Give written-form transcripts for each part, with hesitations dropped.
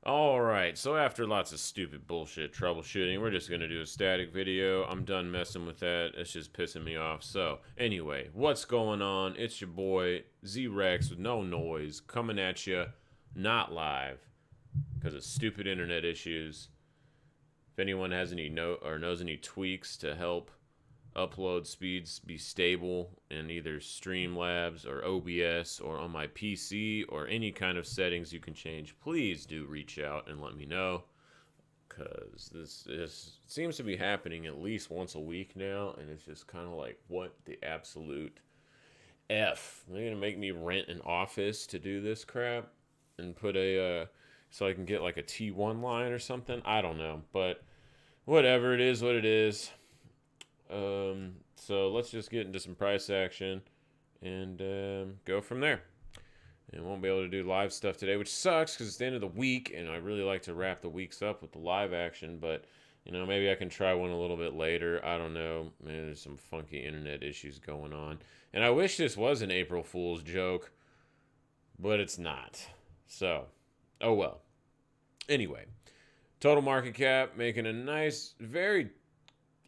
Alright, so after lots of stupid bullshit troubleshooting, we're just gonna do a static video. I'm done messing with that. It's just pissing me off. So, anyway, what's going on? It's your boy, Z-Rex with no noise, coming at you, not live, because of stupid internet issues. If anyone has any knows any tweaks to help upload speeds be stable in either Streamlabs or OBS or on my PC or any kind of settings you can change, please do reach out and let me know. Because this seems to be happening at least once a week now, and it's just kind of like, what the absolute F? They're going to make me rent an office to do this crap and put so I can get like a T1 line or something? I don't know, but whatever, it is what it is. So let's just get into some price action and go from there. And won't be able to do live stuff today, which sucks because it's the end of the week, and I really like to wrap the weeks up with the live action. But maybe I can try one a little bit later. I don't know. Man, there's some funky internet issues going on, and I wish this was an April Fool's joke, but it's not. So, oh well. Anyway, total market cap making a nice, very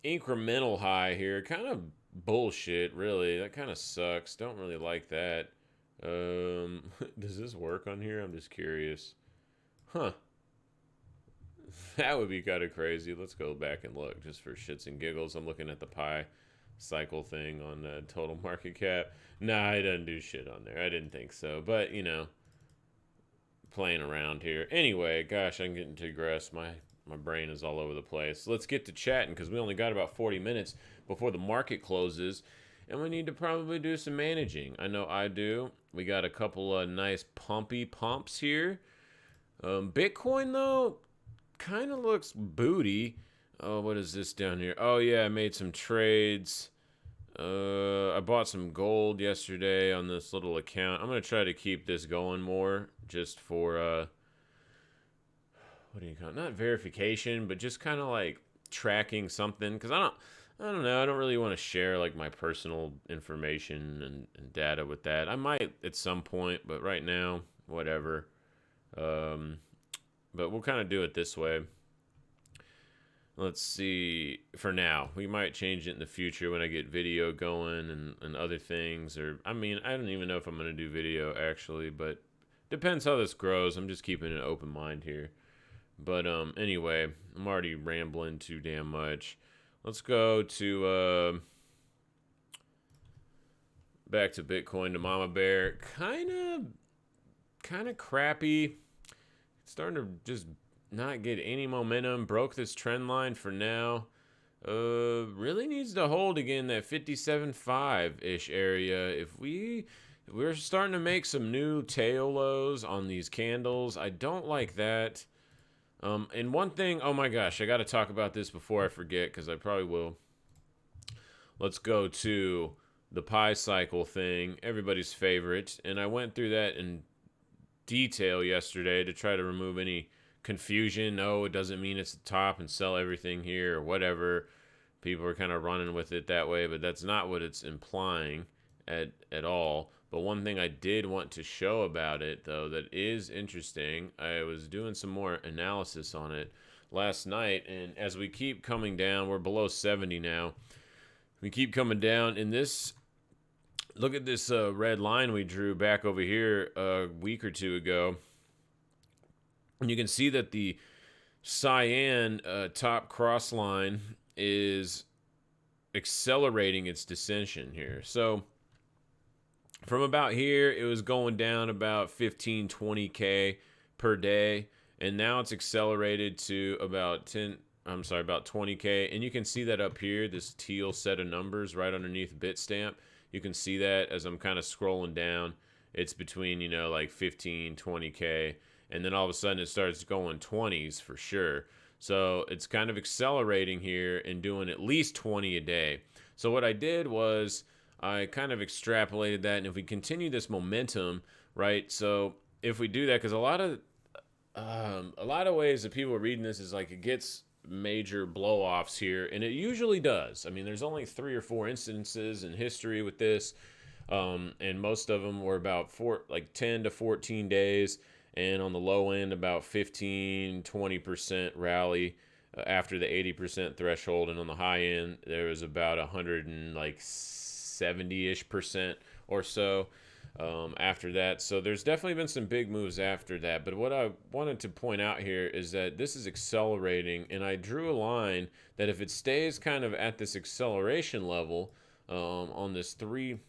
incremental high here. Kind of bullshit, really. That kind of sucks. Don't really like that. Does this work on here? I'm just curious. Huh. That would be kind of crazy. Let's go back and look just for shits and giggles. I'm looking at the pi cycle thing on total market cap. Nah, it doesn't do shit on there. I didn't think so. But, playing around here. Anyway, gosh, I'm getting to digress. My brain is all over the place. Let's get to chatting because we only got about 40 minutes before the market closes. And we need to probably do some managing. I know I do. We got a couple of nice pumpy pumps here. Bitcoin, though, kind of looks booty. Oh, what is this down here? Oh, yeah, I made some trades. I bought some gold yesterday on this little account. I'm going to try to keep this going more just for, what do you call it? Not verification, but just kind of like tracking something. Because I don't know. I don't really want to share like my personal information and data with that. I might at some point, but right now, whatever. But we'll kind of do it this way. Let's see. For now, we might change it in the future when I get video going and other things. Or I don't even know if I'm going to do video actually, but depends how this grows. I'm just keeping an open mind here. But anyway, I'm already rambling too damn much. Let's go to back to Bitcoin to Mama Bear. Kind of crappy. Starting to just not get any momentum. Broke this trend line for now. Really needs to hold again that 57.5-ish area. If we're starting to make some new tail lows on these candles. I don't like that. And one thing, oh my gosh, I got to talk about this before I forget because I probably will. Let's go to the pi cycle thing, everybody's favorite. And I went through that in detail yesterday to try to remove any confusion. No, it doesn't mean it's the top and sell everything here or whatever. People are kind of running with it that way, but that's not what it's implying at all. But one thing I did want to show about it, though, that is interesting, I was doing some more analysis on it last night, and as we keep coming down, we're below 70 now. We keep coming down, and this, look at this red line we drew back over here a week or two ago. And you can see that the cyan top cross line is accelerating its descension here. So from about here, it was going down about 15, 20K per day. And now it's accelerated to about 20K. And you can see that up here, this teal set of numbers right underneath Bitstamp. You can see that as I'm kind of scrolling down. It's between, like 15, 20K. And then all of a sudden it starts going 20s for sure. So it's kind of accelerating here and doing at least 20 a day. So what I did was I kind of extrapolated that, and if we continue this momentum, right? So if we do that, because a lot of ways that people are reading this is like it gets major blow-offs here, and it usually does. I mean, there's only 3 or 4 instances in history with this, and most of them were about 10 to 14 days. and on the low end, about 15-20% rally after the 80% threshold, and on the high end, there was about 170-ish% or so after that. So there's definitely been some big moves after that. But what I wanted to point out here is that this is accelerating, and I drew a line that if it stays kind of at this acceleration level on this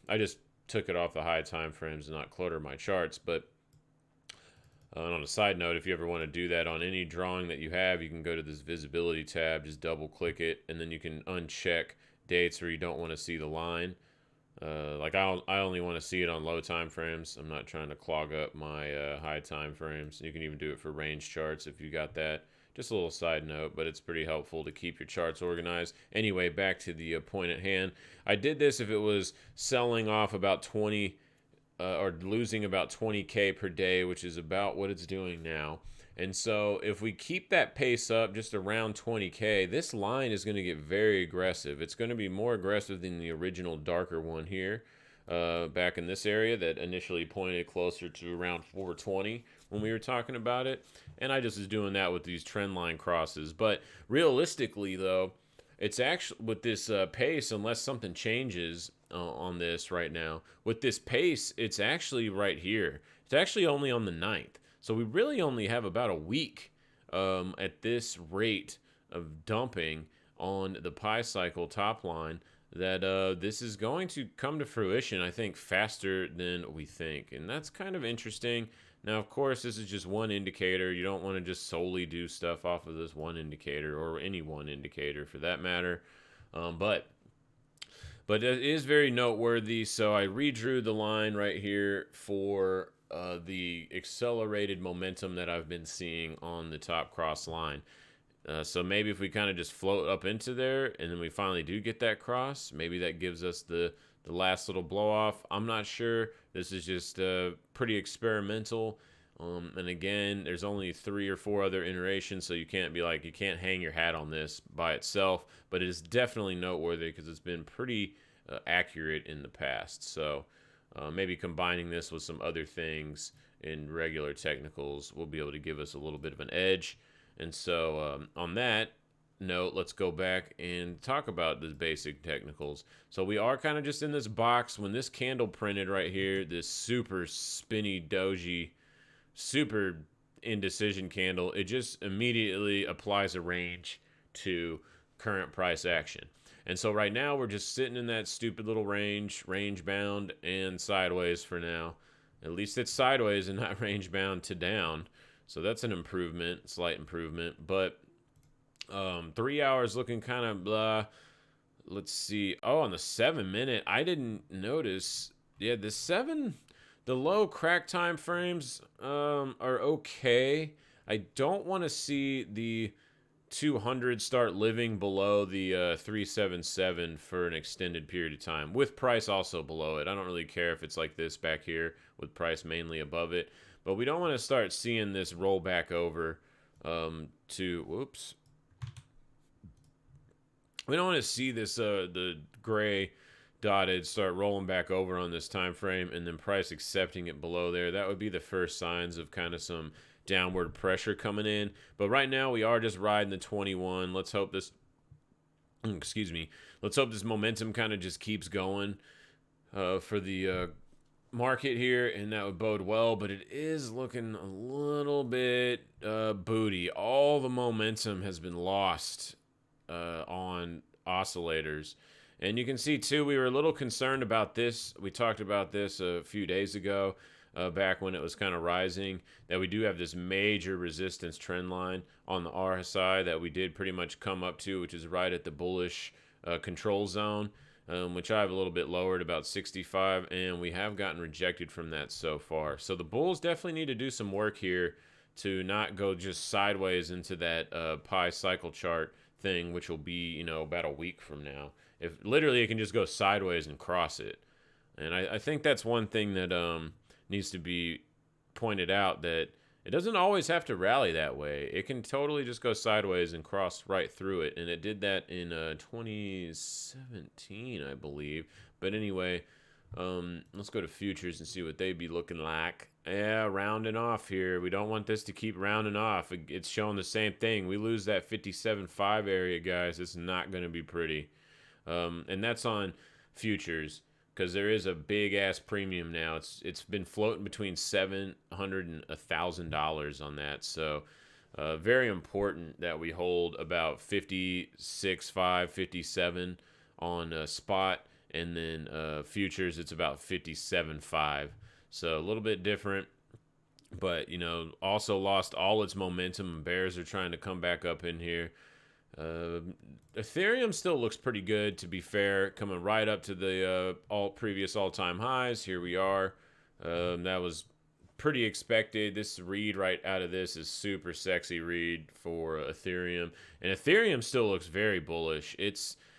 I just took it off the high time frames and not clutter my charts. But on a side note, if you ever want to do that on any drawing that you have, you can go to this visibility tab, just double click it, and then you can uncheck dates where you don't want to see the line. Like I only want to see it on low time frames. I'm not trying to clog up my high time frames. You can even do it for range charts if you got that. Just a little side note, but it's pretty helpful to keep your charts organized. Anyway, back to the point at hand. I did this if it was selling off about 20 or losing about 20K per day, which is about what it's doing now. And so if we keep that pace up just around 20K, this line is going to get very aggressive. It's going to be more aggressive than the original darker one here back in this area that initially pointed closer to around 420 when we were talking about it. And I just was doing that with these trend line crosses. But realistically, though, it's actually with this pace, unless something changes on this right now, with this pace, it's actually right here. It's actually only on the 9th. So we really only have about a week at this rate of dumping on the pi cycle top line that this is going to come to fruition, I think, faster than we think. And that's kind of interesting. Now, of course, this is just one indicator. You don't want to just solely do stuff off of this one indicator, or any one indicator for that matter. But it is very noteworthy. So I redrew the line right here for the accelerated momentum that I've been seeing on the top cross line. So maybe if we kind of just float up into there and then we finally do get that cross, maybe that gives us the last little blow off. I'm not sure. This is just pretty experimental. And again, there's only 3 or 4 other iterations, so you can't hang your hat on this by itself. But it is definitely noteworthy because it's been pretty accurate in the past. So maybe combining this with some other things in regular technicals will be able to give us a little bit of an edge. And so on that note, let's go back and talk about the basic technicals. So we are kind of just in this box. When this candle printed right here, this super spinny doji, super indecision candle, it just immediately applies a range to current price action. And so right now we're just sitting in that stupid little range bound and sideways for now. At least it's sideways and not range bound to down. So that's an improvement, slight improvement. But 3 hours looking kind of blah. Let's see. Oh, on the 7-minute, I didn't notice. Yeah, the low crack time frames are okay. I don't want to see the 200 start living below the 377 for an extended period of time, with price also below it. I don't really care if it's like this back here with price mainly above it, but we don't want to start seeing this roll back over whoops. We don't want to see this the gray dotted start rolling back over on this time frame and then price accepting it below there. That would be the first signs of kind of some downward pressure coming in. But right now we are just riding the 21. Let's hope this momentum kind of just keeps going for the market here, and that would bode well. But it is looking a little bit booty. All the momentum has been lost on oscillators. And you can see too, we were a little concerned about this. We talked about this a few days ago, back when it was kind of rising, that we do have this major resistance trend line on the RSI that we did pretty much come up to, which is right at the bullish control zone, which I have a little bit lowered, about 65, and we have gotten rejected from that so far. So the bulls definitely need to do some work here to not go just sideways into that pi cycle chart thing, which will be, about a week from now. If literally it can just go sideways and cross it. And I think that's one thing that needs to be pointed out, that it doesn't always have to rally that way. It can totally just go sideways and cross right through it. And it did that in 2017, I believe. But anyway, Let's go to futures and see what they be looking like. Yeah, rounding off here. We don't want this to keep rounding off. It's showing the same thing. We lose that 57.5 area, guys. It's not going to be pretty. And that's on futures because there is a big ass premium now. It's been floating between $700 and $1,000 on that. So very important that we hold about 56.5, 57 on spot, and then futures it's about 57.5. So a little bit different. But, also lost all its momentum. Bears are trying to come back up in here. Ethereum still looks pretty good, to be fair, coming right up to the previous all-time highs. Here we are. That was pretty expected. This read right out of this is super sexy read for Ethereum, and Ethereum still looks very bullish.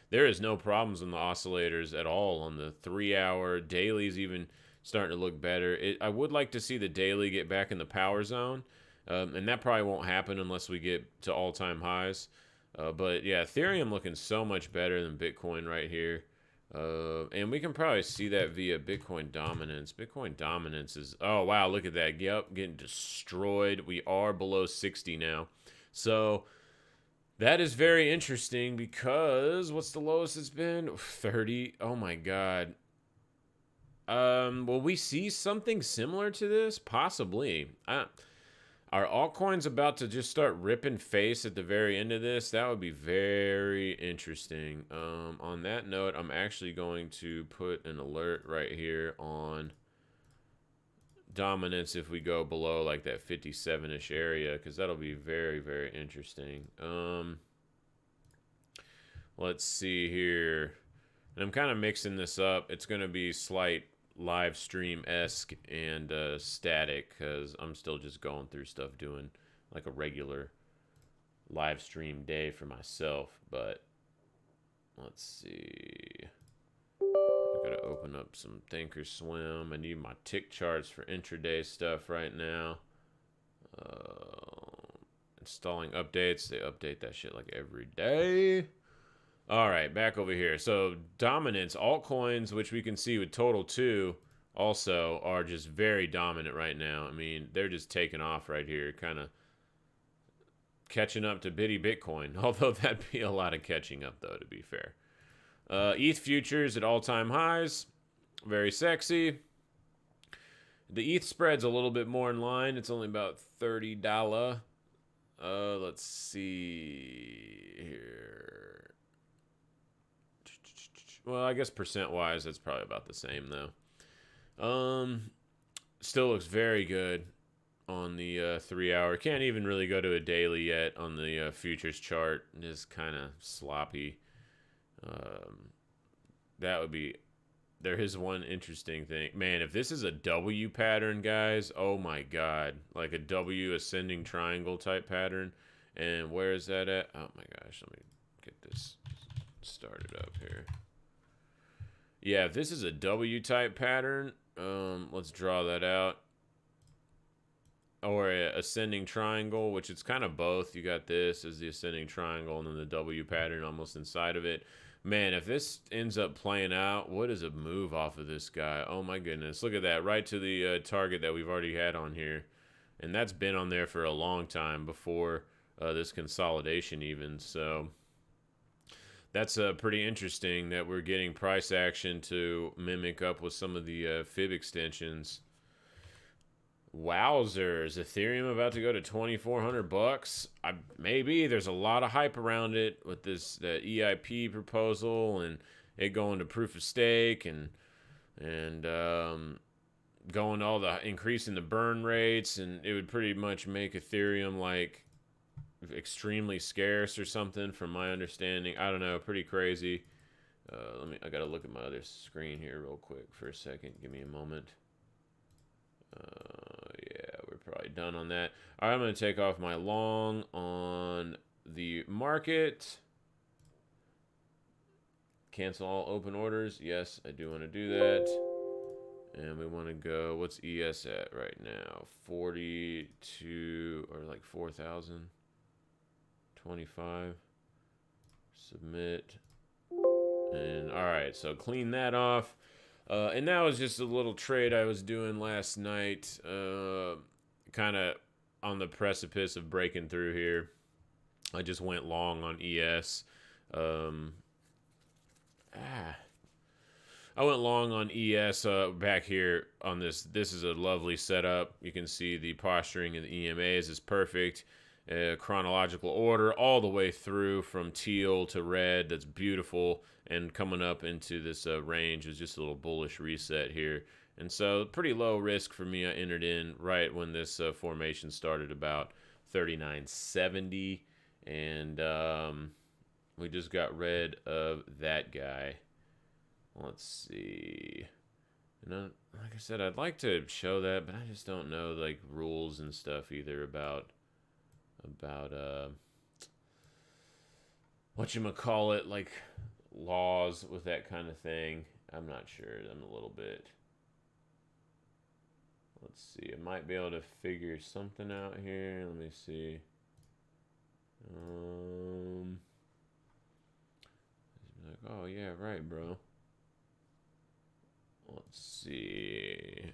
There is no problems on the oscillators at all on the 3-hour. Daily's even starting to look better. I would like to see the daily get back in the power zone, and that probably won't happen unless we get to all-time highs. But yeah, Ethereum looking so much better than Bitcoin right here. And we can probably see that via Bitcoin dominance. Bitcoin dominance is, oh wow, look at that. Yep, getting destroyed. We are below 60 now. So that is very interesting because what's the lowest it's been? 30. Oh my God. Will we see something similar to this? Possibly. Are altcoins about to just start ripping face at the very end of this? That would be very interesting. On that note, I'm actually going to put an alert right here on dominance if we go below like that 57-ish area, because that'll be very, very interesting. Let's see here. And I'm kind of mixing this up. It's going to be slight live stream-esque and static because I'm still just going through stuff, doing like a regular live stream day for myself. But let's see. I gotta open up some Thinkorswim. I need my tick charts for intraday stuff right now. Installing updates. They update that shit like every day. All right, back over here. So dominance, altcoins, which we can see with total 2 also are just very dominant right now. I mean, they're just taking off right here, kind of catching up to Bitcoin, although that'd be a lot of catching up, though, to be fair. ETH futures at all-time highs, very sexy. The ETH spread's a little bit more in line. It's only about $30. Let's see here. Well, I guess percent-wise, that's probably about the same, though. Still looks very good on the 3-hour. Can't even really go to a daily yet on the futures chart. Just kind of sloppy. That would be... There is one interesting thing. Man, if this is a W pattern, guys, oh my God. Like a W ascending triangle type pattern. And where is that at? Oh my gosh, let me get this started up here. Yeah, if this is a W-type pattern, let's draw that out. Or a ascending triangle, which it's kind of both. You got this as the ascending triangle and then the W pattern almost inside of it. Man, if this ends up playing out, what is a move off of this guy? Oh my goodness. Look at that. Right to the target that we've already had on here. And that's been on there for a long time before this consolidation even. So... That's pretty interesting that we're getting price action to mimic up with some of the fib extensions. Wowzers, Ethereum about to go to $2,400. Maybe there's a lot of hype around it with the EIP proposal and it going to proof of stake and going all the increasing the burn rates, and it would pretty much make Ethereum like extremely scarce or something from my understanding. I don't know, pretty crazy. I gotta look at my other screen here real quick for a second. Give me a moment. Yeah, we're probably done on that. All right, I'm gonna take off my long on the market. Cancel all open orders. Yes, I do want to do that. And we want to go, what's ES at right now? 42 or like 4,000. 25. Submit. And all right, so clean that off. And that was just a little trade I was doing last night, kind of on the precipice of breaking through here. I just went long on ES. Um, I went long on ES back here on this. This is a lovely setup. You can see the posturing and the EMAs is perfect. Chronological order all the way through from teal to red. That's beautiful. And coming up into this range is just a little bullish reset here. And so pretty low risk for me. I entered in right when this formation started, about 39.70. And we just got rid of that guy. Let's see. And like I said, I'd like to show that, but I just don't know like rules and stuff either about whatchamacallit, like laws with that kind of thing. I'm not sure. I'm a little bit. Let's see. I might be able to figure something out here. Let me see. Like, oh yeah, right, bro. Let's see.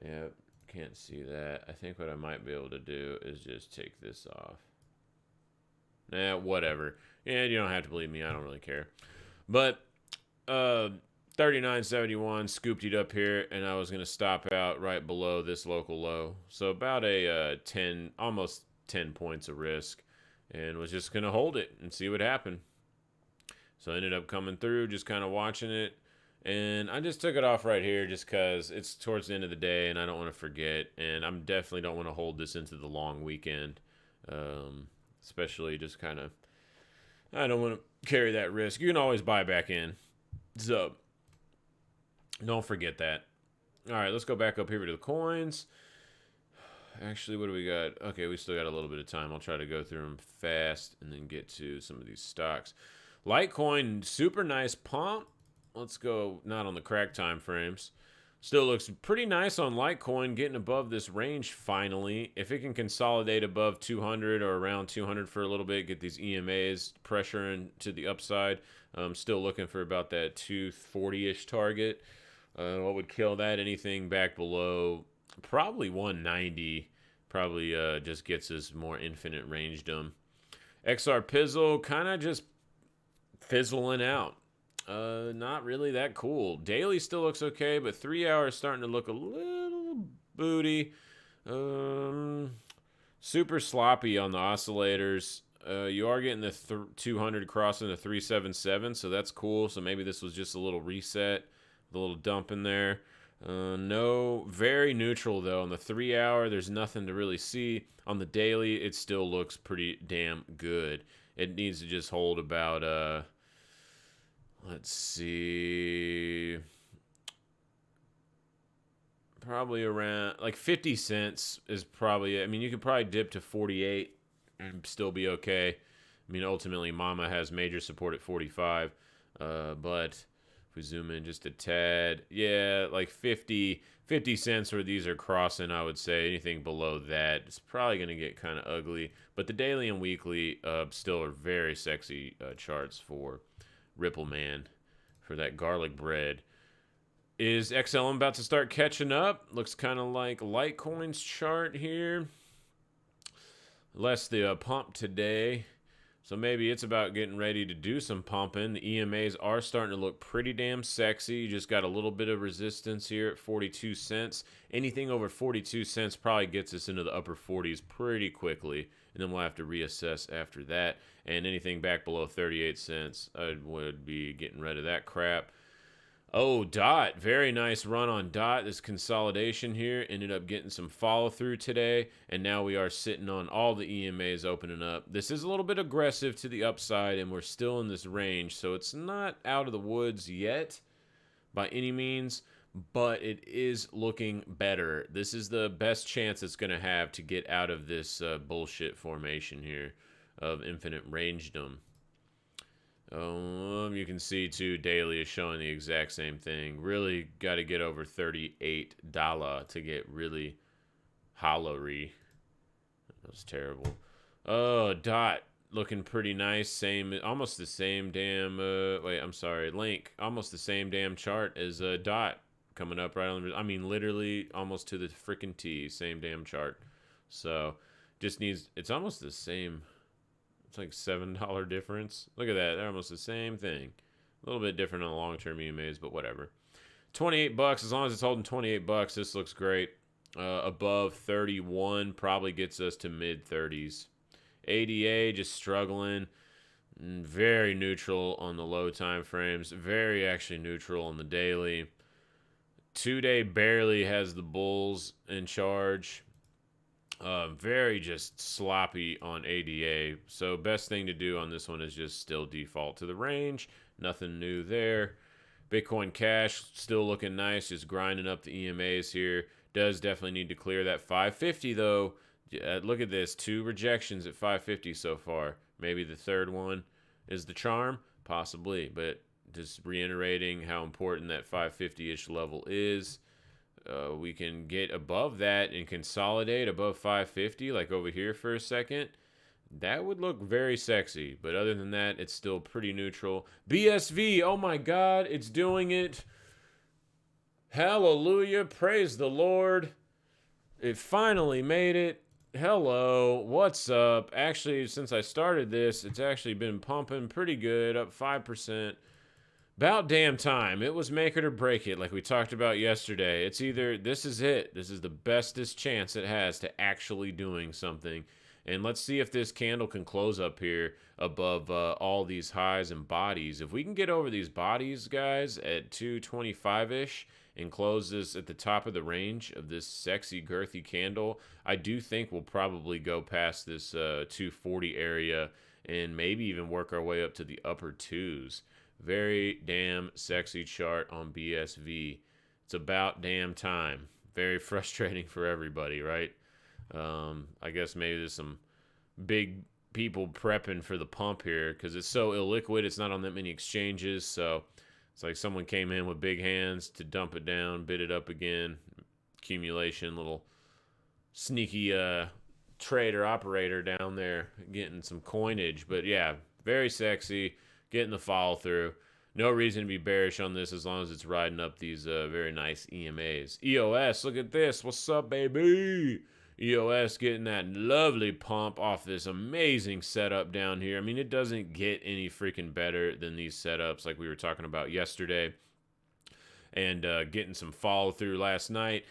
Yep, can't see that. I think what I might be able to do is just take this off. Nah, whatever. Yeah, you don't have to believe me. I don't really care. But 39.71 scooped it up here, and I was going to stop out right below this local low. So about a 10, almost 10 points of risk, and was just going to hold it and see what happened. So I ended up coming through, just kind of watching it. And I just took it off right here just because it's towards the end of the day and I don't want to forget. And I definitely don't want to hold this into the long weekend. Especially just kind of, I don't want to carry that risk. You can always buy back in. So don't forget that. All right, let's go back up here to the coins. Actually, what do we got? Okay, we still got a little bit of time. I'll try to go through them fast and then get to some of these stocks. Litecoin, super nice pump. Let's go, not on the crack time frames. Still looks pretty nice on Litecoin, getting above this range finally. If it can consolidate above 200 or around 200 for a little bit, get these EMAs pressuring to the upside. I'm still looking for about that 240-ish target. What would kill that? Anything back below probably 190. Probably just gets us more infinite rangedom. XR Pizzle kind of just fizzling out. Not really that cool. Daily still looks okay, but 3 hours starting to look a little booty. Super sloppy on the oscillators. You are getting the 200 crossing the 377, so that's cool. So maybe this was just a little reset, a little dump in there. No, very neutral though. On the 3 hour, there's nothing to really see. On the daily, it still looks pretty damn good. It needs to just hold about let's see, probably around like 50 cents is probably, I mean, you could probably dip to 48 and still be okay. I mean, ultimately, Mama has major support at 45, but if we zoom in just a tad, yeah, like 50 cents where these are crossing, I would say. Anything below that is probably going to get kind of ugly, but the daily and weekly still are very sexy charts for Ripple Man, for that garlic bread. Is XLM about to start catching up? Looks kind of like Litecoin's chart here. Less the pump today. So maybe it's about getting ready to do some pumping. The EMAs are starting to look pretty damn sexy. You just got a little bit of resistance here at 42 cents. Anything over 42 cents probably gets us into the upper 40s pretty quickly. And then we'll have to reassess after that. And anything back below 38 cents, I would be getting rid of that crap. Oh, DOT. Very nice run on DOT. This consolidation here ended up getting some follow through today. And now we are sitting on all the EMAs opening up. This is a little bit aggressive to the upside, and we're still in this range. So it's not out of the woods yet by any means, but it is looking better. This is the best chance it's going to have to get out of this bullshit formation here of infinite rangedom. You can see too, daily is showing the exact same thing. Really got to get over $38 to get really hollery. That was terrible. Oh, DOT. looking pretty nice. Same, almost the same damn. Wait, I'm sorry. Link, almost the same damn chart as Dot coming up right on. I mean, literally almost to the freaking T. Same damn chart. So, just needs. It's almost the same. It's like $7 difference. Look at that. They're almost the same thing. A little bit different on the long-term EMAs, but whatever. $28. As long as it's holding $28, this looks great. Above 31 probably gets us to mid 30s. ADA just struggling. Very neutral on the low time frames. Very actually neutral on the daily. 2-day barely has the bulls in charge. Very just sloppy on ADA. So best thing to do on this one is just still default to the range. Nothing new there. Bitcoin Cash still looking nice. Just grinding up the EMAs here. Does definitely need to clear that 550 though. Look at this. 2 rejections at 550 so far. Maybe the third one is the charm. Possibly. But just reiterating how important that 550-ish level is. We can get above that and consolidate above 550, like over here for a second. That would look very sexy. But other than that, it's still pretty neutral. BSV, oh my God, it's doing it. Hallelujah, praise the Lord. It finally made it. Hello, what's up? Actually, since I started this, it's actually been pumping pretty good, up 5%. About damn time. It was make it or break it, like we talked about yesterday. It's either this is it. This is the bestest chance it has to actually doing something. And let's see if this candle can close up here above all these highs and bodies. If we can get over these bodies, guys, at 225-ish and close this at the top of the range of this sexy, girthy candle, I do think we'll probably go past this 240 area and maybe even work our way up to the upper twos. Very damn sexy chart on BSV. It's about damn time. Very frustrating for everybody, right? I guess maybe there's some big people prepping for the pump here because it's so illiquid. It's not on that many exchanges, so it's like someone came in with big hands to dump it down, bid it up again. Accumulation, little sneaky trader operator down there getting some coinage. But yeah, very sexy. Getting the follow through. No reason to be bearish on this as long as it's riding up these very nice EMAs. EOS, look at this. What's up, baby? EOS getting that lovely pump off this amazing setup down here. I mean, it doesn't get any freaking better than these setups like we were talking about yesterday. And getting some follow through last night.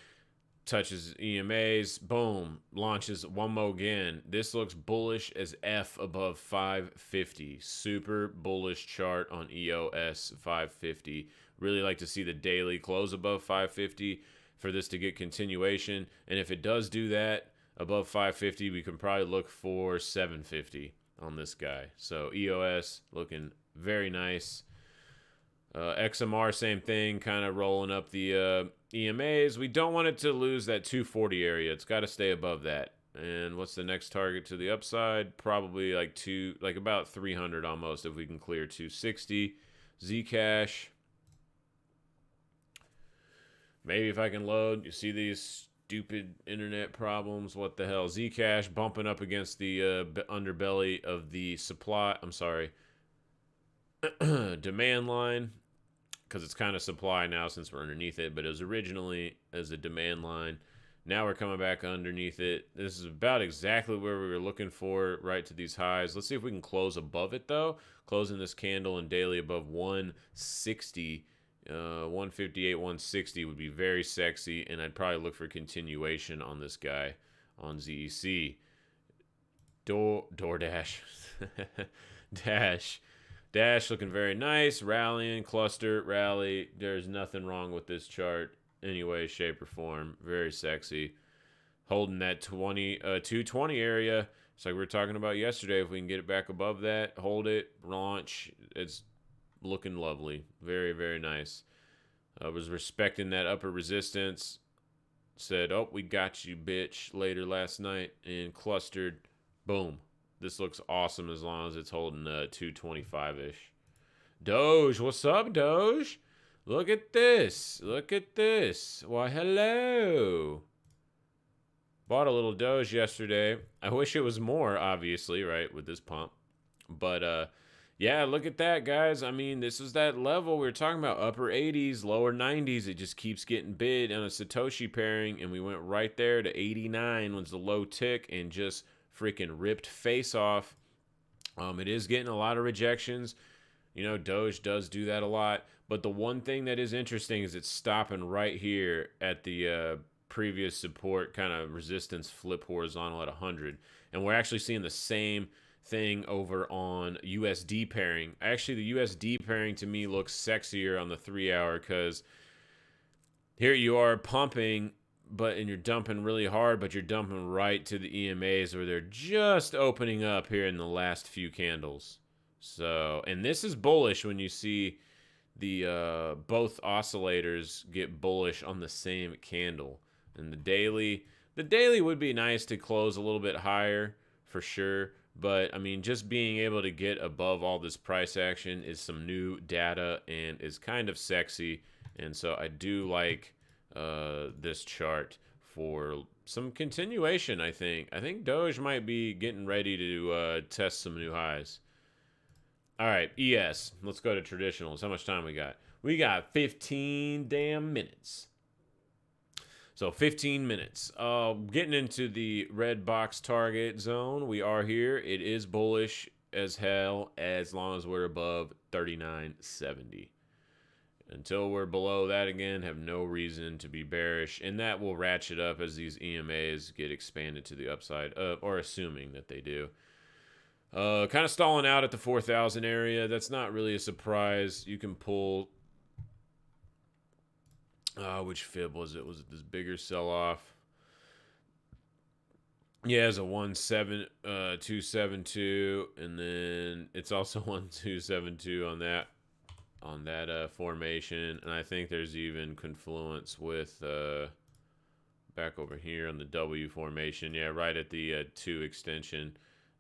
Touches EMAs, boom, launches one more again. This looks bullish as F above 550. Super bullish chart on EOS 550. Really like to see the daily close above 550 for this to get continuation. And if it does do that above 550, we can probably look for 750 on this guy. So EOS looking very nice. XMR, same thing, kind of rolling up the EMAs. We don't want it to lose that 240 area. It's got to stay above that. And what's the next target to the upside? Probably like about 300 almost if we can clear 260. Zcash. Maybe if I can load. You see these stupid internet problems. What the hell? Zcash bumping up against the underbelly of the supply. I'm sorry. Demand line. Because it's kind of supply now since we're underneath it, but it was originally as a demand line. Now we're coming back underneath it. This is about exactly where we were looking for, right to these highs. Let's see if we can close above it, though. Closing this candle and daily above 160, 158, 160 would be very sexy, and I'd probably look for continuation on this guy on ZEC. DoorDash. Dash looking very nice. Rallying, cluster, rally. There's nothing wrong with this chart any way, shape, or form. Very sexy. Holding that 220 area. It's like we were talking about yesterday. If we can get it back above that, hold it, launch. It's looking lovely. Very, very nice. I was respecting that upper resistance. Said, oh, we got you, bitch, later last night. And clustered. Boom. This looks awesome as long as it's holding 225-ish. Doge, what's up, Doge? Look at this. Look at this. Why, hello. Bought a little Doge yesterday. I wish it was more, obviously, right, with this pump. But yeah, look at that, guys. I mean, this is that level we were talking about, upper 80s, lower 90s. It just keeps getting bid on a Satoshi pairing, and we went right there to 89 was the low tick and just freaking ripped face off. It is getting a lot of rejections. Doge does do that a lot. But the one thing that is interesting is it's stopping right here at the previous support kind of resistance flip horizontal at 100. And we're actually seeing the same thing over on USD pairing. Actually, the USD pairing to me looks sexier on the 3-hour because here you are pumping, and you're dumping really hard, but you're dumping right to the EMAs where they're just opening up here in the last few candles. So, and this is bullish when you see the both oscillators get bullish on the same candle. And the daily would be nice to close a little bit higher for sure. But I mean, just being able to get above all this price action is some new data and is kind of sexy. And so I do like this chart for some continuation. I think Doge might be getting ready to test some new highs. All right, ES. Let's go to traditionals. How much time we got? We got 15 damn minutes. So 15 minutes. Getting into the red box target zone. We are here. It is bullish as hell as long as we're above 39.70. Until we're below that again, have no reason to be bearish. And that will ratchet up as these EMAs get expanded to the upside, or assuming that they do. Kind of stalling out at the 4,000 area. That's not really a surprise. You can pull. Which fib was it? Was it this bigger sell-off? Yeah, it's a 17272, and then it's also 1272 on that formation. And I think there's even confluence with back over here on the W formation. Yeah, right at the 2 extension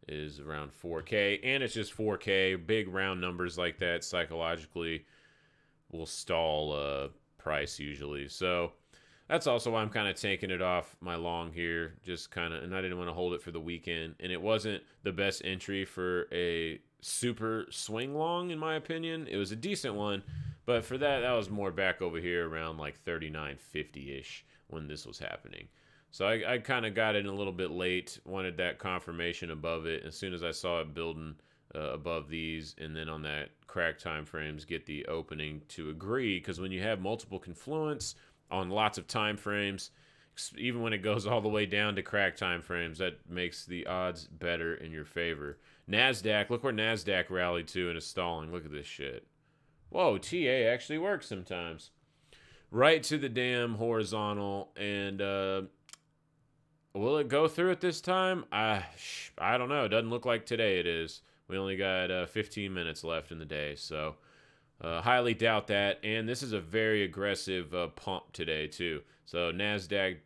is around 4K, and it's just 4K. Big round numbers like that psychologically will stall price usually. So that's also why I'm kind of taking it off my long here, just kind of, and I didn't want to hold it for the weekend. And it wasn't the best entry for a super swing long, in my opinion. It was a decent one, but for that was more back over here around like 39.50-ish when this was happening. So I kind of got in a little bit late, wanted that confirmation above it. As soon as I saw it building above these, and then on that crack time frames, get the opening to agree. Because when you have multiple confluence on lots of time frames, even when it goes all the way down to crack time frames, that makes the odds better in your favor. NASDAQ, look where NASDAQ rallied to and is stalling. Look at this shit. Whoa, TA actually works sometimes. Right to the damn horizontal, and will it go through it this time? I don't know. It doesn't look like today it is. We only got 15 minutes left in the day, so highly doubt that. And this is a very aggressive pump today, too. So NASDAQ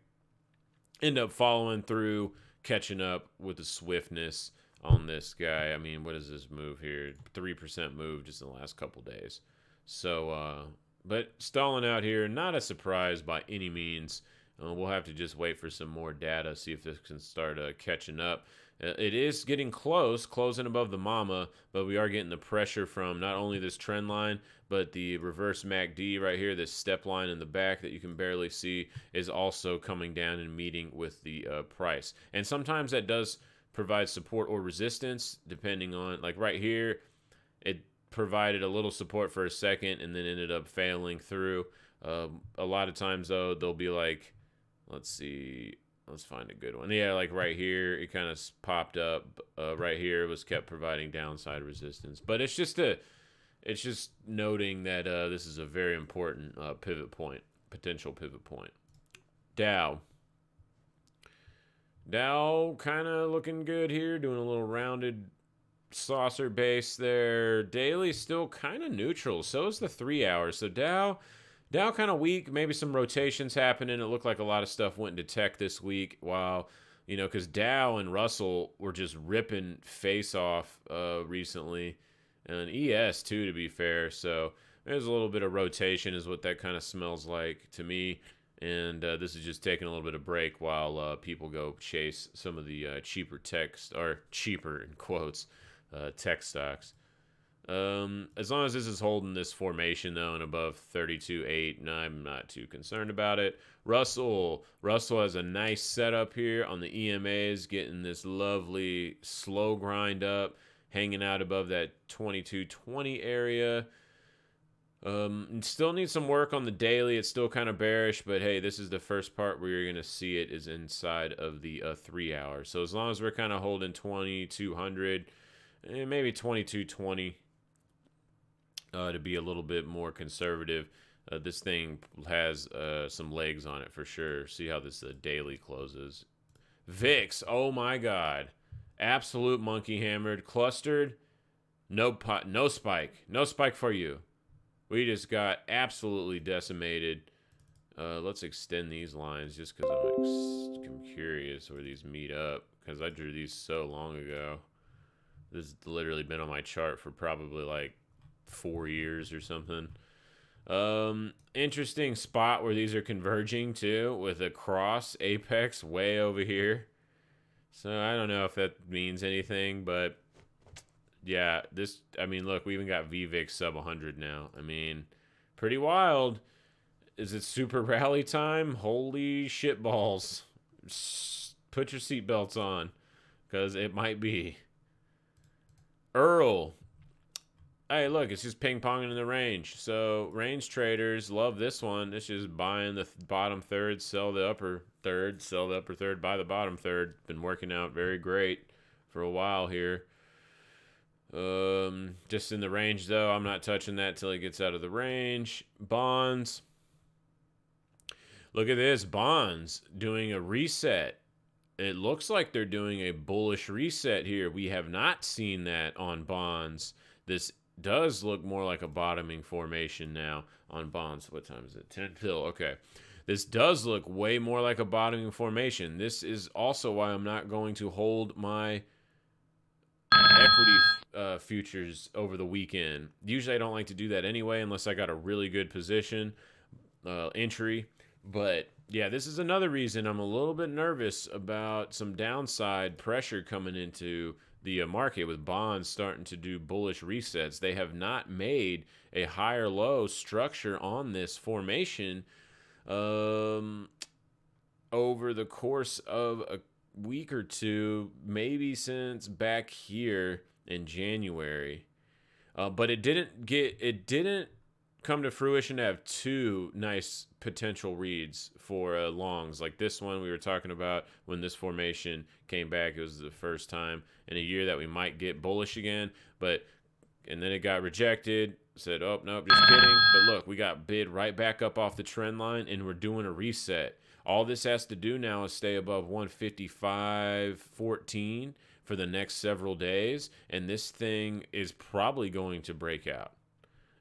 end up following through, catching up with the swiftness on this guy. I mean, what is this move here? 3% move just in the last couple days. So, but stalling out here, not a surprise by any means. We'll have to just wait for some more data, see if this can start catching up. It is getting close, closing above the mama, but we are getting the pressure from not only this trend line, but the reverse MACD right here, this step line in the back that you can barely see, is also coming down and meeting with the price. And sometimes that does provide support or resistance, depending on, like right here, it provided a little support for a second and then ended up failing through. A lot of times, though, they'll be like, let's see. Let's find a good one. Yeah, like right here, it kind of popped up. Right here, it was kept providing downside resistance. But it's just noting that this is a very important pivot point, potential pivot point. Dow kind of looking good here, doing a little rounded saucer base there. Daily still kind of neutral. So is the 3 hours. So Dow kind of weak, maybe some rotations happening. It looked like a lot of stuff went into tech this week. Wow, because Dow and Russell were just ripping face off recently. And ES too, to be fair. So there's a little bit of rotation is what that kind of smells like to me. And this is just taking a little bit of break while people go chase some of the cheaper text, or cheaper in quotes, tech stocks. As long as this is holding this formation though and above 32.8, I'm not too concerned about it. Russell has a nice setup here on the EMAs, getting this lovely slow grind up, hanging out above that 22.20 area. Still needs some work on the daily. It's still kind of bearish, but hey, this is the first part where you're going to see it is inside of the 3 hour. So as long as we're kind of holding 2200 and maybe 2220 to be a little bit more conservative, this thing has some legs on it for sure. See how this daily closes. VIX, oh my God. Absolute monkey hammered, clustered, no spike. No spike for you. We just got absolutely decimated. Let's extend these lines just because I'm curious where these meet up, because I drew these so long ago. This has literally been on my chart for probably like 4 years or something. Interesting spot where these are converging too, with a cross apex way over here. So I don't know if that means anything, but yeah, look, we even got VVIX sub 100 now. I mean, pretty wild. Is it super rally time? Holy shit balls. Put your seatbelts on, because it might be. Earl. Hey, look, it's just ping-ponging in the range. So range traders love this one. It's just buying the bottom third, sell the upper third, sell the upper third, buy the bottom third. Been working out very great for a while here. Just in the range, though. I'm not touching that till it gets out of the range. Bonds. Look at this. Bonds doing a reset. It looks like they're doing a bullish reset here. We have not seen that on bonds. This does look more like a bottoming formation now on bonds. What time is it? 10 till. Okay. This does look way more like a bottoming formation. This is also why I'm not going to hold my equity futures over the weekend. Usually I don't like to do that anyway unless I got a really good position entry. But yeah, this is another reason I'm a little bit nervous about some downside pressure coming into the market, with bonds starting to do bullish resets. They have not made a higher low structure on this formation over the course of a week or two, maybe since back here in January. But it didn't come to fruition to have two nice potential reads for longs like this one we were talking about. When this formation came back, it was the first time in a year that we might get bullish again, and then it got rejected. Said, oh nope, just kidding. But look, we got bid right back up off the trend line, and we're doing a reset. All this has to do now is stay above 155.14 for the next several days, and this thing is probably going to break out.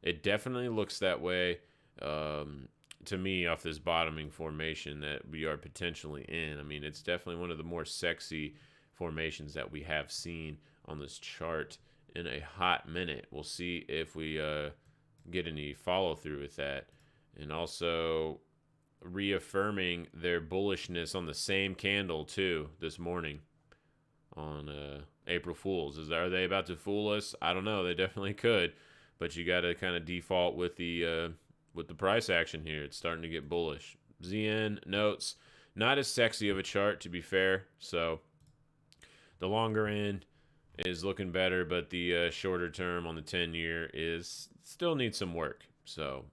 It definitely looks that way to me off this bottoming formation that we are potentially in. I mean, it's definitely one of the more sexy formations that we have seen on this chart in a hot minute. We'll see if we get any follow through with that. And also reaffirming their bullishness on the same candle too this morning on April Fools. Are they about to fool us? I don't know. They definitely could. But you got to kind of default with the price action here. It's starting to get bullish. ZN notes, not as sexy of a chart, to be fair. So the longer end is looking better, but the shorter term on the 10-year is still needs some work. So,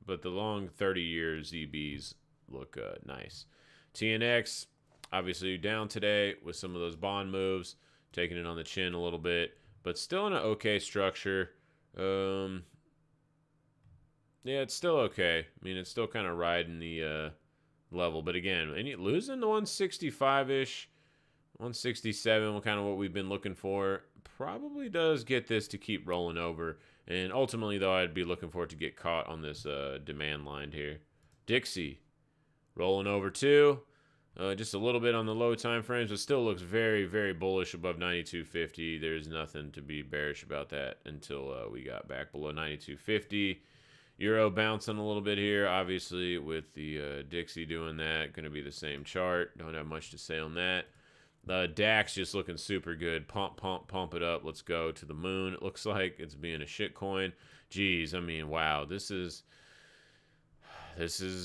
but the long 30-year ZBs look nice. TNX obviously down today with some of those bond moves, taking it on the chin a little bit, but still in an okay structure. Yeah, it's still okay. I mean, it's still kind of riding the level, but again, losing the 165-ish, 167, kind of what we've been looking for, probably does get this to keep rolling over. And ultimately, though, I'd be looking for it to get caught on this demand line here. Dixie rolling over too. Just a little bit on the low time frames, but still looks very, very bullish above 92.50. There's nothing to be bearish about that until we got back below 92.50. Euro bouncing a little bit here, obviously with the Dixie doing that. Going to be the same chart. Don't have much to say on that. DAX just looking super good. Pump, pump, pump it up. Let's go to the moon. It looks like it's being a shit coin. Jeez, I mean, wow, this is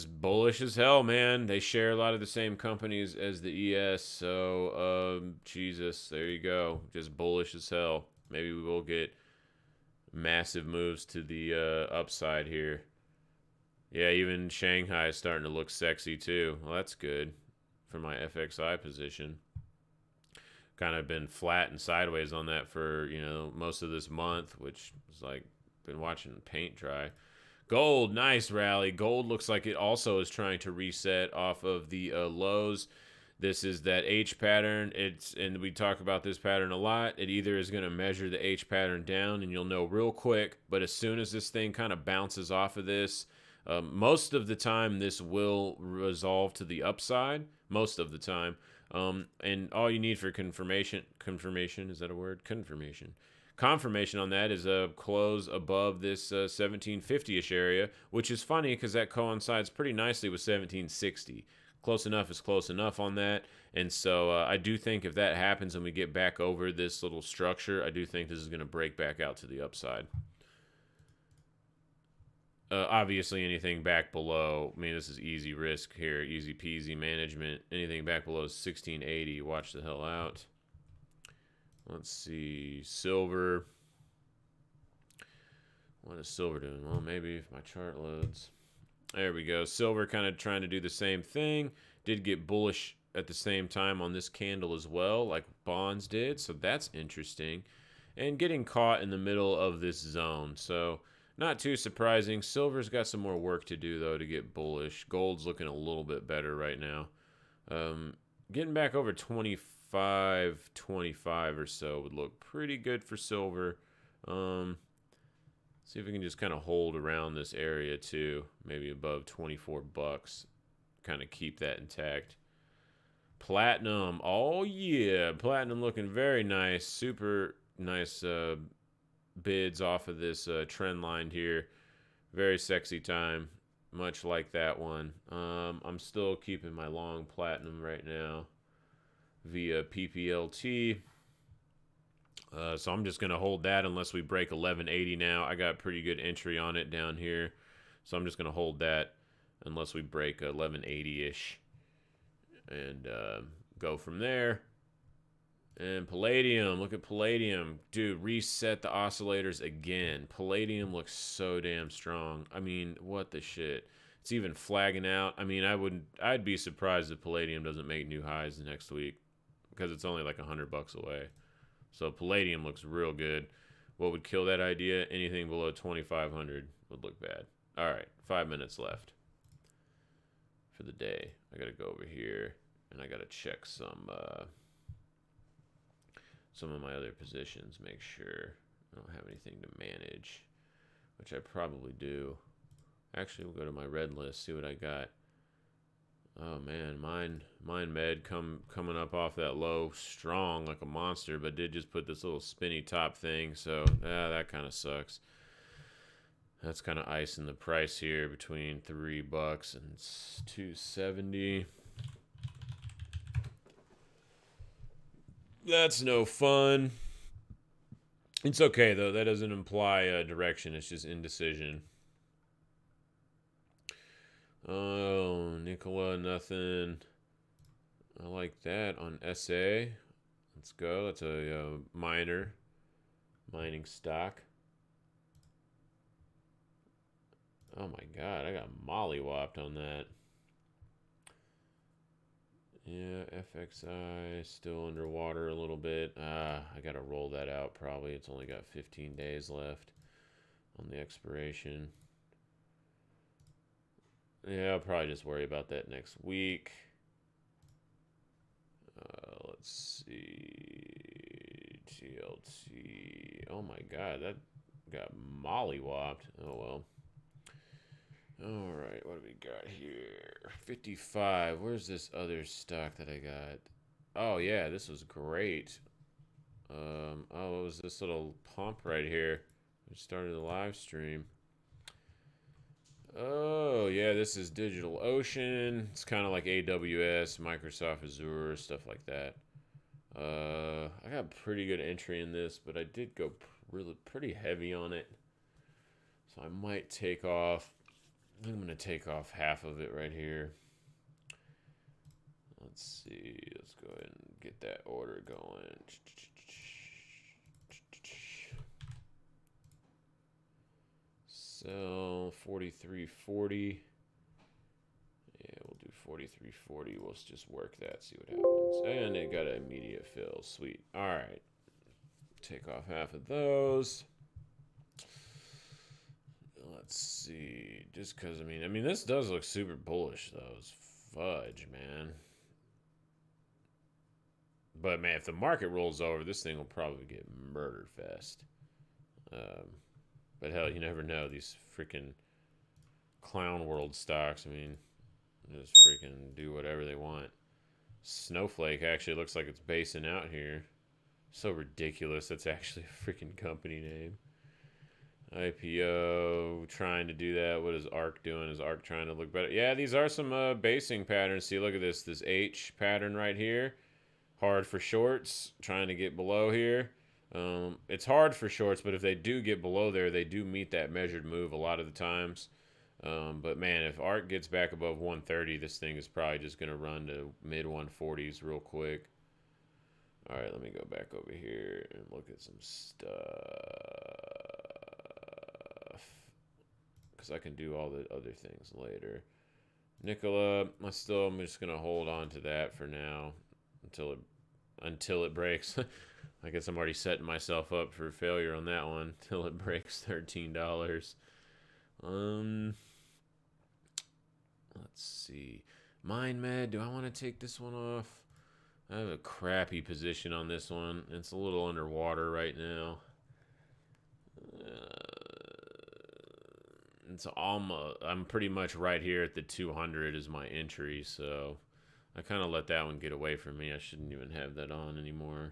bullish as hell, man. They share a lot of the same companies as the ES, so Jesus, there you go. Just bullish as hell. Maybe we will get massive moves to the upside here. Yeah, even Shanghai is starting to look sexy too. Well, that's good for my FXI position. Kind of been flat and sideways on that for, most of this month, which is like been watching paint dry. Gold, nice rally. Gold looks like it also is trying to reset off of the lows. This is that H pattern. And we talk about this pattern a lot. It either is going to measure the H pattern down, and you'll know real quick. But as soon as this thing kind of bounces off of this, most of the time this will resolve to the upside. Most of the time. And all you need for confirmation, is that a word? Confirmation on that is a close above this 1750-ish area, which is funny because that coincides pretty nicely with 1760. Close enough is close enough on that. And so I do think if that happens and we get back over this little structure, I do think this is going to break back out to the upside. Obviously, anything back below, I mean, this is easy risk here, easy peasy management. Anything back below is 1680, watch the hell out. Let's see, silver. What is silver doing? Well, maybe if my chart loads. There we go. Silver kind of trying to do the same thing. Did get bullish at the same time on this candle as well, like bonds did. So that's interesting. And getting caught in the middle of this zone. So not too surprising. Silver's got some more work to do, though, to get bullish. Gold's looking a little bit better right now. Getting back over 25 or so would look pretty good for silver. See if we can just kind of hold around this area too, maybe above 24 bucks. Kind of keep that intact. Platinum, oh yeah, platinum looking very nice, super nice bids off of this trend line here. Very sexy time, much like that one. I'm still keeping my long platinum right now via PPLT. So I'm just going to hold that unless we break 1180 now. I got pretty good entry on it down here. So I'm just going to hold that unless we break 1180-ish. And go from there. And palladium. Look at palladium. Dude, reset the oscillators again. Palladium looks so damn strong. I mean, what the shit. It's even flagging out. I mean, I'd be surprised if palladium doesn't make new highs the next week. Because it's only like $100 away. So palladium looks real good. What would kill that idea? Anything below 2,500 would look bad. All right, 5 minutes left for the day. I got to go over here, and I got to check some of my other positions, make sure I don't have anything to manage, which I probably do. Actually, we'll go to my red list, see what I got. Oh man, mine med coming up off that low strong like a monster, but did just put this little spinny top thing, so that kind of sucks. That's kind of icing the price here between $3 and $2.70. That's no fun. It's okay though. That doesn't imply direction. It's just indecision. Oh, Nikola, nothing. I like that on SA. Let's go. That's a mining stock. Oh my god, I got mollywopped on that. Yeah, FXI still underwater a little bit. I gotta roll that out probably. It's only got 15 days left on the expiration. Yeah, I'll probably just worry about that next week. Let's see. TLT. Oh my god, that got mollywopped. Oh well. All right, what do we got here? 55. Where's this other stock that I got? Oh yeah, this was great. Oh, what was this little pump right here? We started the live stream. Oh yeah, this is DigitalOcean. It's kind of like AWS, Microsoft Azure, stuff like that. I got pretty good entry in this, but I did go pretty heavy on it. So I might take off. I think I'm going to take off half of it right here. Let's see. Let's go ahead and get that order going. So 43.40. Yeah, we'll do 43.40. We'll just work that, see what happens. And it got an immediate fill. Sweet. All right. Take off half of those. Let's see. Just because, I mean, this does look super bullish, though. It's fudge, man. But, man, if the market rolls over, this thing will probably get murder fest. But, hell, you never know. These freaking clown world stocks, I mean, just freaking do whatever they want. Snowflake actually looks like it's basing out here. So ridiculous. That's actually a freaking company name. IPO, trying to do that. What is ARK doing? Is ARK trying to look better? Yeah, these are some basing patterns. See, look at this. This H pattern right here. Hard for shorts. Trying to get below here. It's hard for shorts, but if they do get below there, they do meet that measured move a lot of the times. But, man, if ARK gets back above 130, this thing is probably just going to run to mid-140s real quick. All right, let me go back over here and look at some stuff. Because I can do all the other things later. Nikola, I'm just going to hold on to that for now until it breaks. I guess I'm already setting myself up for failure on that one until it breaks $13. Let's see. MindMed, do I want to take this one off? I have a crappy position on this one. It's a little underwater right now. It's almost, I'm pretty much right here at the 200 is my entry, so I kind of let that one get away from me. I shouldn't even have that on anymore.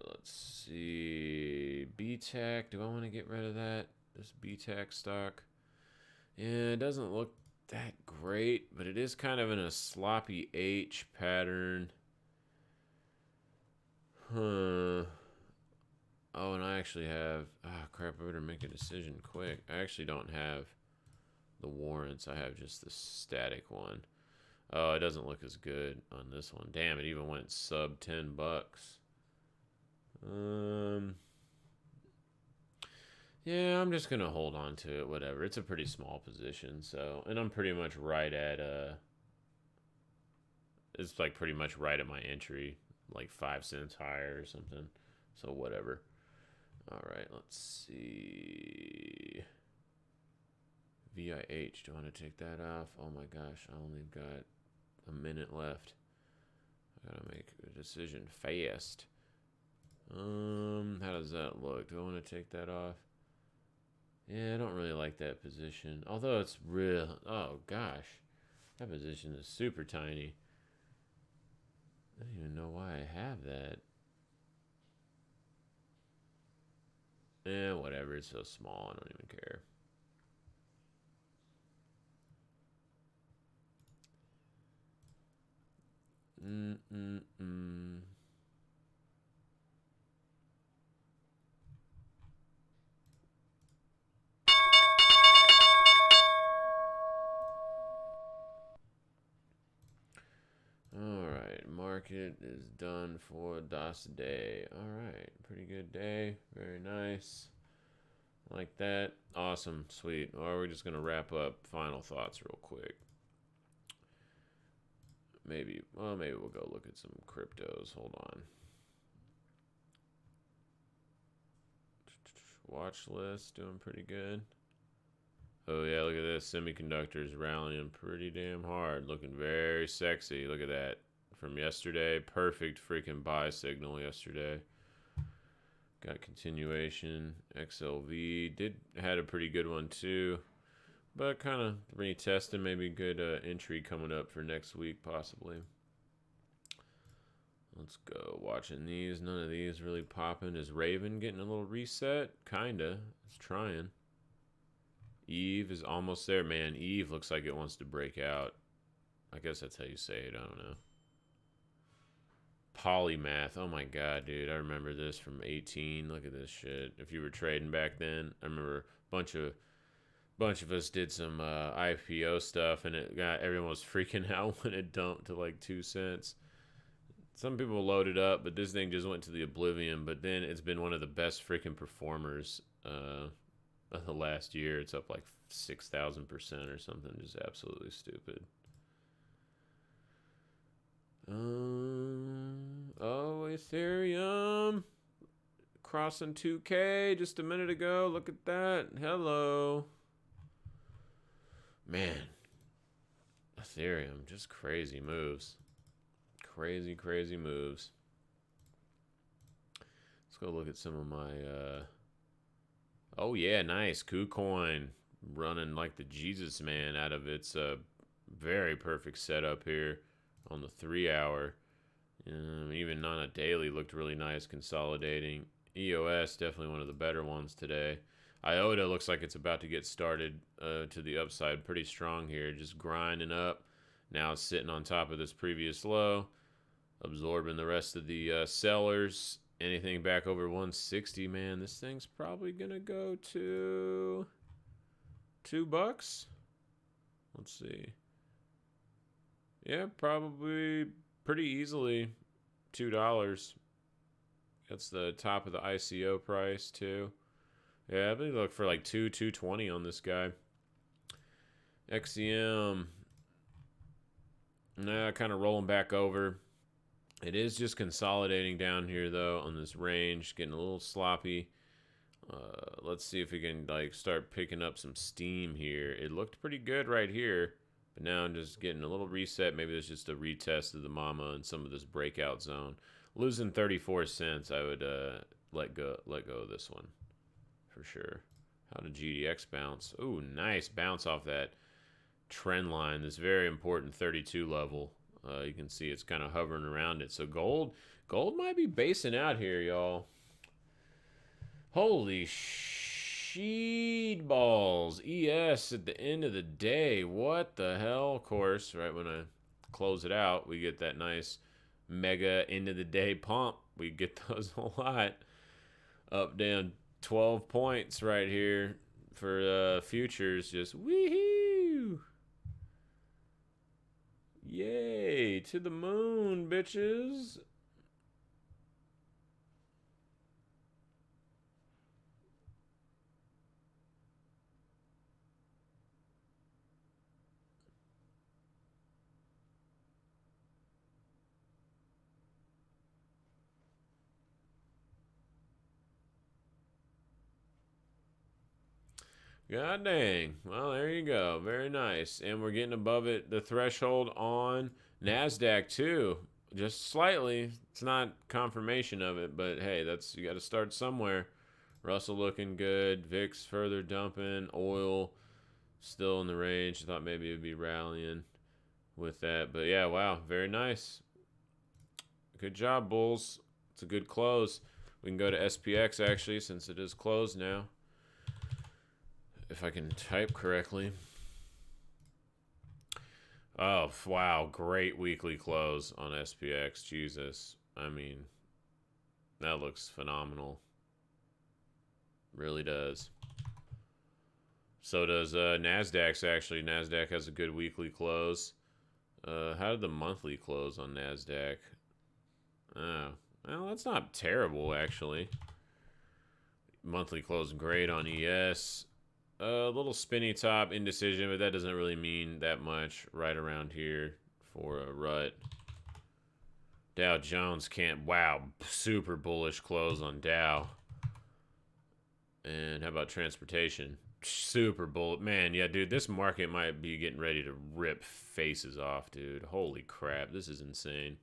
Let's see. BTAC, do I want to get rid of that? This BTAC stock? Yeah, it doesn't look that great, but it is kind of in a sloppy H pattern. Huh. Oh, and I actually have... crap, I better make a decision quick. I actually don't have the warrants. I have just the static one. Oh, it doesn't look as good on this one. Damn, it even went sub $10. Yeah, I'm just going to hold on to it, whatever. It's a pretty small position, so... And I'm pretty much right at... It's like pretty much right at my entry. Like 5 cents higher or something. So whatever. Alright, let's see... VIH, do I want to take that off? Oh my gosh, I only got a minute left. I gotta make a decision fast. How does that look? Do I want to take that off? Yeah, I don't really like that position. Although it's real. Oh gosh, that position is super tiny. I don't even know why I have that. Eh, whatever. It's so small. I don't even care. Alright, market is done for das day. Alright, pretty good day. Very nice. Like that. Awesome. Sweet. Or we're just going to wrap up final thoughts real quick. Maybe we'll go look at some cryptos. Hold on. Watch list doing pretty good. Oh yeah, look at this. Semiconductors rallying pretty damn hard. Looking very sexy. Look at that. From yesterday. Perfect freaking buy signal yesterday. Got continuation. XLV had a pretty good one too. But kind of retesting. Maybe good entry coming up for next week possibly. Let's go. Watching these. None of these really popping. Is Raven getting a little reset? Kinda. It's trying. Eve is almost there. Man, Eve looks like it wants to break out. I guess that's how you say it. I don't know. Polymath. Oh my god, dude. I remember this from 18. Look at this shit. If you were trading back then, I remember bunch of us did some IPO stuff, and everyone was freaking out when it dumped to like 2 cents. Some people loaded up, but this thing just went to the oblivion. But then it's been one of the best freaking performers of the last year. It's up like 6,000% or something. Just absolutely stupid. Oh, Ethereum crossing 2K just a minute ago. Look at that. Hello. Man, Ethereum, just crazy moves. Crazy moves. Let's go look at some of my, oh yeah, nice. KuCoin running like the Jesus man out of its very perfect setup here on the 3 hour. Even on a daily looked really nice, consolidating. EOS, definitely one of the better ones today. IOTA looks like it's about to get started to the upside pretty strong here, just grinding up. Now it's sitting on top of this previous low, absorbing the rest of the sellers. Anything back over 160, man, this thing's probably going to go to $2. Let's see. Yeah, probably pretty easily $2. That's the top of the ICO price, too. Yeah, I think look for like 220 on this guy. XCM. Nah, kind of rolling back over. It is just consolidating down here, though, on this range. Getting a little sloppy. Let's see if we can like start picking up some steam here. It looked pretty good right here. But now I'm just getting a little reset. Maybe there's just a retest of the mama and some of this breakout zone. Losing 34 cents, I would let go of this one. For sure. How did GDX bounce? Ooh, nice bounce off that trend line. This very important 32 level. You can see it's kind of hovering around it. So gold might be basing out here, y'all. Holy sheet balls. ES at the end of the day. What the hell? Of course, right when I close it out, we get that nice mega end of the day pump. We get those a lot. Up, down 12 points right here for futures. Just wee-hoo. Yay, to the moon, bitches. God dang. Well, there you go. Very nice. And we're getting above it, the threshold on NASDAQ too. Just slightly. It's not confirmation of it, but hey, you got to start somewhere. Russell looking good. VIX further dumping. Oil still in the range. I thought maybe it would be rallying with that. But yeah, wow. Very nice. Good job, Bulls. It's a good close. We can go to SPX actually, since it is closed now. If I can type correctly. Oh, wow. Great weekly close on SPX. Jesus. I mean, that looks phenomenal. Really does. So does NASDAQ's actually. NASDAQ has a good weekly close. How did the monthly close on NASDAQ? Oh, well, that's not terrible, actually. Monthly close great on ES. A little spinny top, indecision, but that doesn't really mean that much right around here for a rut. Dow Jones can't, wow, super bullish close on Dow. And how about transportation? Super bullish. Man, yeah, dude, this market might be getting ready to rip faces off, dude. Holy crap, this is insane.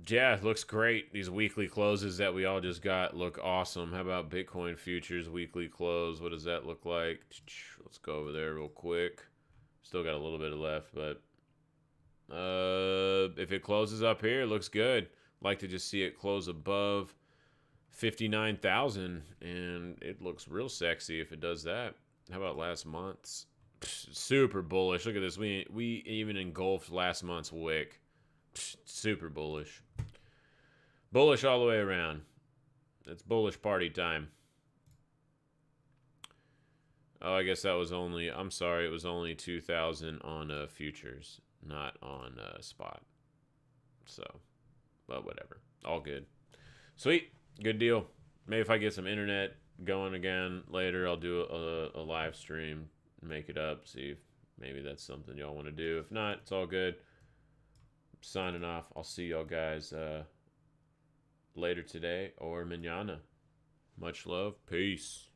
Yeah, it looks great. These weekly closes that we all just got look awesome. How about Bitcoin futures weekly close? What does that look like? Let's go over there real quick. Still got a little bit left, but if it closes up here, it looks good. Like to just see it close above 59,000, and it looks real sexy if it does that. How about last month's? Super bullish. Look at this. We even engulfed last month's wick. Super bullish. Bullish all the way around. It's bullish party time. Oh, I guess that was only, I'm sorry, it was only 2,000 on futures, not on spot. So, but whatever. All good. Sweet. Good deal. Maybe if I get some internet going again later, I'll do a live stream, make it up, see if maybe that's something y'all want to do. If not, it's all good. Signing off. I'll see y'all guys later today or mañana. Much love. Peace.